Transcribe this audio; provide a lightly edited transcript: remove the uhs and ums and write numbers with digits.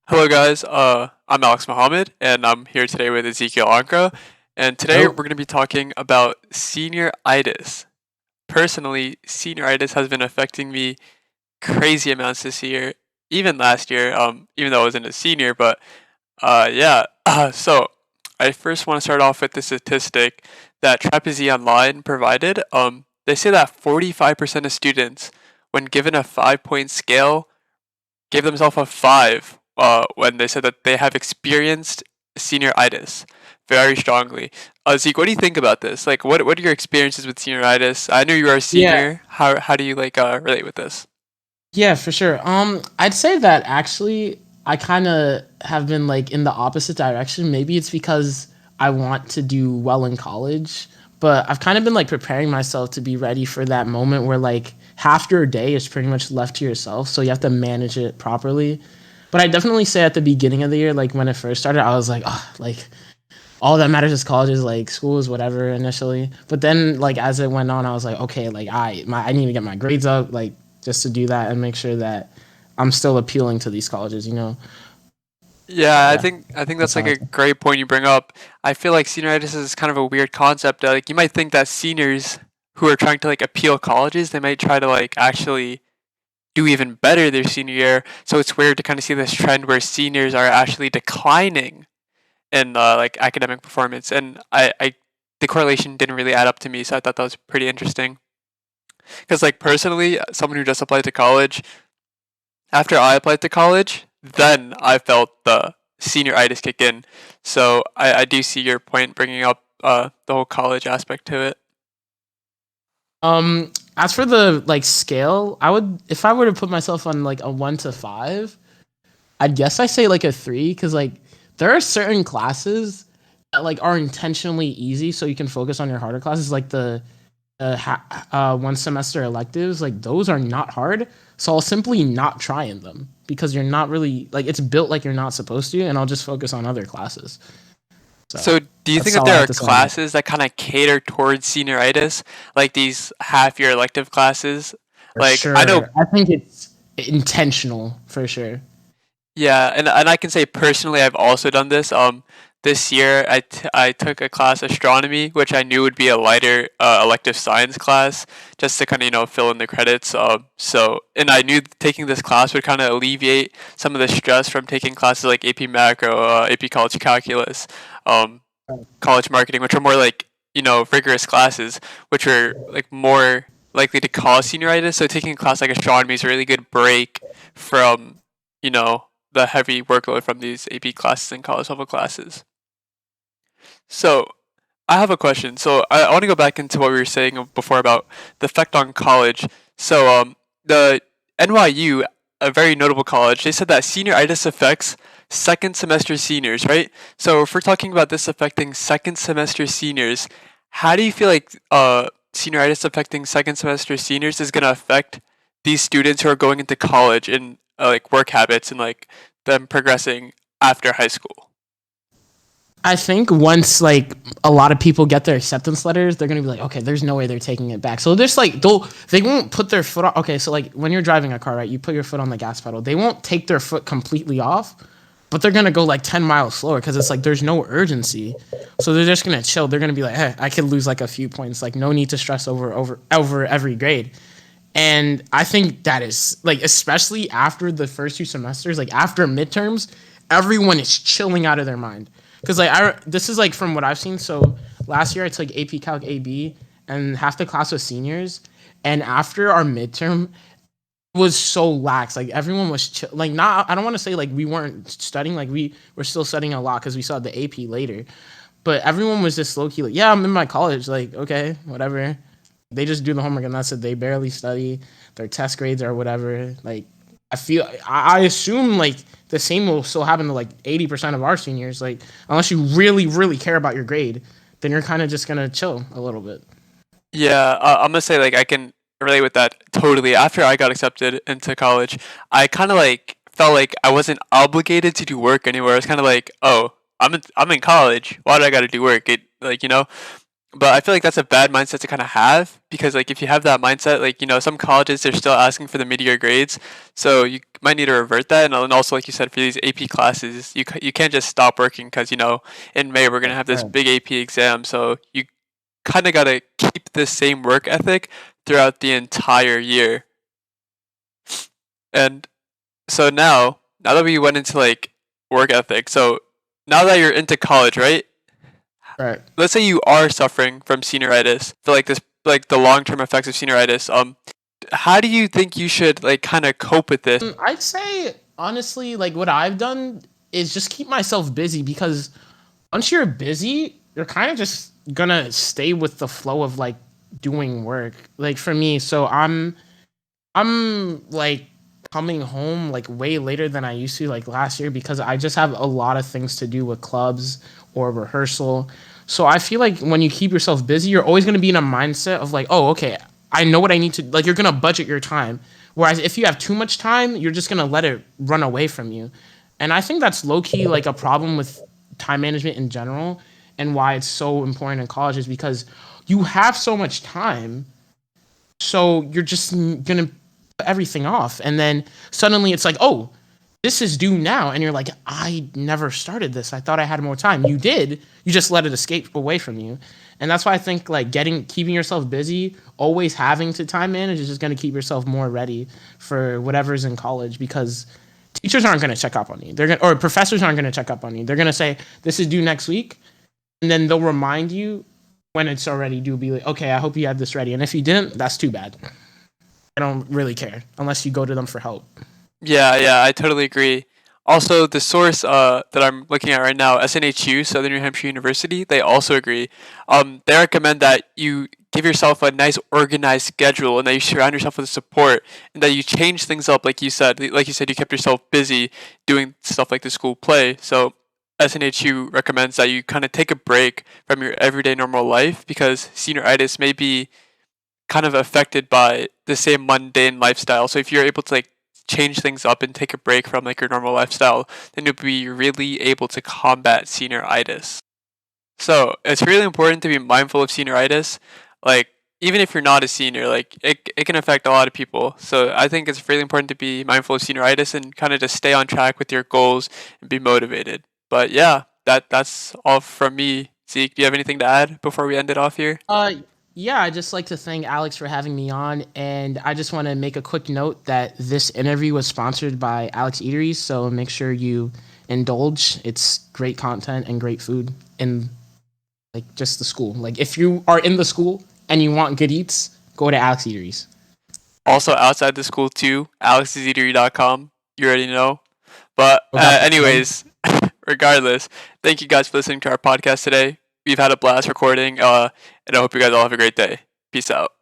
Hello, guys. I'm Alex Mohammed, and I'm here today with Ezekiel Ankra. And today we're Nope. going to be talking about senioritis. Personally, senioritis has been affecting me crazy amounts this year, even last year. Even though I wasn't a senior, but yeah. So I first want to start off with the statistic that Trapezy Online provided. They say that 45% of students, when given a 5 point scale, gave themselves a 5 when they said that they have experienced senioritis very strongly. Zeke, what do you think about this? Like, what are your experiences with senioritis? I know you are a Yeah, senior. How do you relate with this? yeah, for sure. I'd say that actually I kind of have been like in the opposite direction. Maybe it's because I want to do well in college, but I've kind of been like preparing myself to be ready for that moment where like half your day is pretty much left to yourself, so you have to manage it properly. But I definitely say at the beginning of the year, like when it first started, I was like, oh, like all that matters is college, is like school is whatever initially. But then like as it went on, I was like, okay, like I need to get my grades up, like just to do that and make sure that I'm still appealing to these colleges. So Yeah, I yeah, think I think that's that's how like I a feel. great point you bring up. I feel like senioritis is kind of a weird concept. Like you might think that seniors who are trying to like appeal colleges, they might try to like actually do even better their senior year. So it's weird to kind of see this trend where seniors are actually declining in like academic performance, and I the correlation didn't really add up to me, so I thought that was pretty interesting. Because like personally, someone who just applied to college, after I applied to college, then I felt the senioritis kick in. So I do see your point bringing up the whole college aspect to it. As for the like scale, I would, if I were to put myself on like a 1 to 5, I'd guess I say like a 3, because like there are certain classes that like are intentionally easy so you can focus on your harder classes, like the 1 semester electives. Like those are not hard, so I'll simply not try in them because you're not really like, it's built like you're not supposed to, and I'll just focus on other classes. So So, do you think that's that all I there have are to say on that. classes that kind of cater towards senioritis, like these half-year elective classes? For Like, I know. sure, I think it's intentional for sure. Yeah, and I can say personally, I've also done this. This year I took a class astronomy, which I knew would be a lighter elective science class, just to kind of fill in the credits. And I knew taking this class would kind of alleviate some of the stress from taking classes like AP Macro, AP College Calculus, um, College Marketing, which are more like rigorous classes, which are like more likely to cause senioritis. So taking a class like astronomy is a really good break from you know the heavy workload from these AP classes and college level classes. So I have a question. So I want to go back into what we were saying before about the effect on college. So the NYU, a very notable college, they said that senioritis affects second semester seniors, right? So if we're talking about this affecting second semester seniors, how do you feel like senioritis affecting second semester seniors is going to affect these students who are going into college and like work habits and like them progressing after high school? I think once like a lot of people get their acceptance letters, they're gonna be like, okay, there's no way they're taking it back. So there's like they won't put their foot on. Okay, so like when you're driving a car, right, you put your foot on the gas pedal. They won't take their foot completely off, but they're gonna go like 10 miles slower because it's like there's no urgency. So they're just gonna chill. They're gonna be like, hey, I could lose like a few points. Like no need to stress over every grade. And I think that is like, especially after the first 2 semesters, like after midterms, everyone is chilling out of their mind. Because like this is like from what I've seen. So last year I took AP Calc AB, and half the class was seniors. And after our midterm, it was so lax. Like everyone was like, not. I don't want to say like we weren't studying. Like we were still studying a lot because we saw the AP later. But everyone was just low key like, yeah, I'm in my college. Like okay, whatever. They just do the homework and that's it. They barely study. Their test grades or whatever. Like I assume like the same will still happen to like 80% of our seniors. Like unless you really really care about your grade, then you're kind of just gonna chill a little bit. Yeah, I'm gonna say like I can relate with that totally. After I got accepted into college, I kind of like felt like I wasn't obligated to do work anywhere. I was kind of like, oh, I'm in college. Why do I got to do work? It like But I feel like that's a bad mindset to kind of have because like if you have that mindset, like some colleges they're still asking for the mid-year grades, so you might need to revert that. And also like you said for these AP classes, you can't just stop working because in May we're gonna have this Right. big AP exam, so you kind of gotta keep the same work ethic throughout the entire year. And so now that we went into like work ethic, so now that you're into college, right? Right. Let's say you are suffering from senioritis, for like this, like the long term effects of senioritis. How do you think you should like kind of cope with this? I'd say honestly, like what I've done is just keep myself busy because once you're busy, you're kind of just gonna stay with the flow of like doing work. Like for me, so I'm like coming home like way later than I used to like last year because I just have a lot of things to do with clubs or rehearsal. So I feel like when you keep yourself busy, you're always going to be in a mindset of like, oh, okay, I know what I need to like you're going to budget your time. Whereas if you have too much time, you're just going to let it run away from you. And I think that's low key like a problem with time management in general and why it's so important in college is because you have so much time so you're just gonna put everything off, and then suddenly it's like, oh, this is due now, and you're like, I never started this. I thought I had more time. You did. You just let it escape away from you, and that's why I think like keeping yourself busy, always having to time manage is just gonna keep yourself more ready for whatever's in college because teachers aren't gonna check up on you. They're gonna or professors aren't gonna check up on you. They're gonna say this is due next week, and then they'll remind you when it's already due. Be like, okay, I hope you had this ready, and if you didn't, that's too bad. I don't really care unless you go to them for help. Yeah, I totally agree. Also, the source that I'm looking at right now, SNHU, Southern New Hampshire University, they also agree. They recommend that you give yourself a nice organized schedule and that you surround yourself with support and that you change things up like you said. Like you said, you kept yourself busy doing stuff like the school play. So SNHU recommends that you kind of take a break from your everyday normal life because senioritis may be kind of affected by the same mundane lifestyle. So if you're able to like change things up and take a break from like your normal lifestyle, then you'll be really able to combat senioritis. So it's really important to be mindful of senioritis. Like even if you're not a senior, like it can affect a lot of people. So I think it's really important to be mindful of senioritis and kind of just stay on track with your goals and be motivated. But yeah, that's all from me. Zeke, do you have anything to add before we end it off here? Uh, yeah, I just like to thank Alex for having me on, and I just want to make a quick note that this interview was sponsored by Alex Eateries, so make sure you indulge. It's great content and great food in like just the school. Like if you are in the school and you want good eats, go to Alex Eateries. Also outside the school too, alexeatery.com. You already know. But Look out for them. anyways, regardless, thank you guys for listening to our podcast today. We've had a blast recording, and I hope you guys all have a great day. Peace out.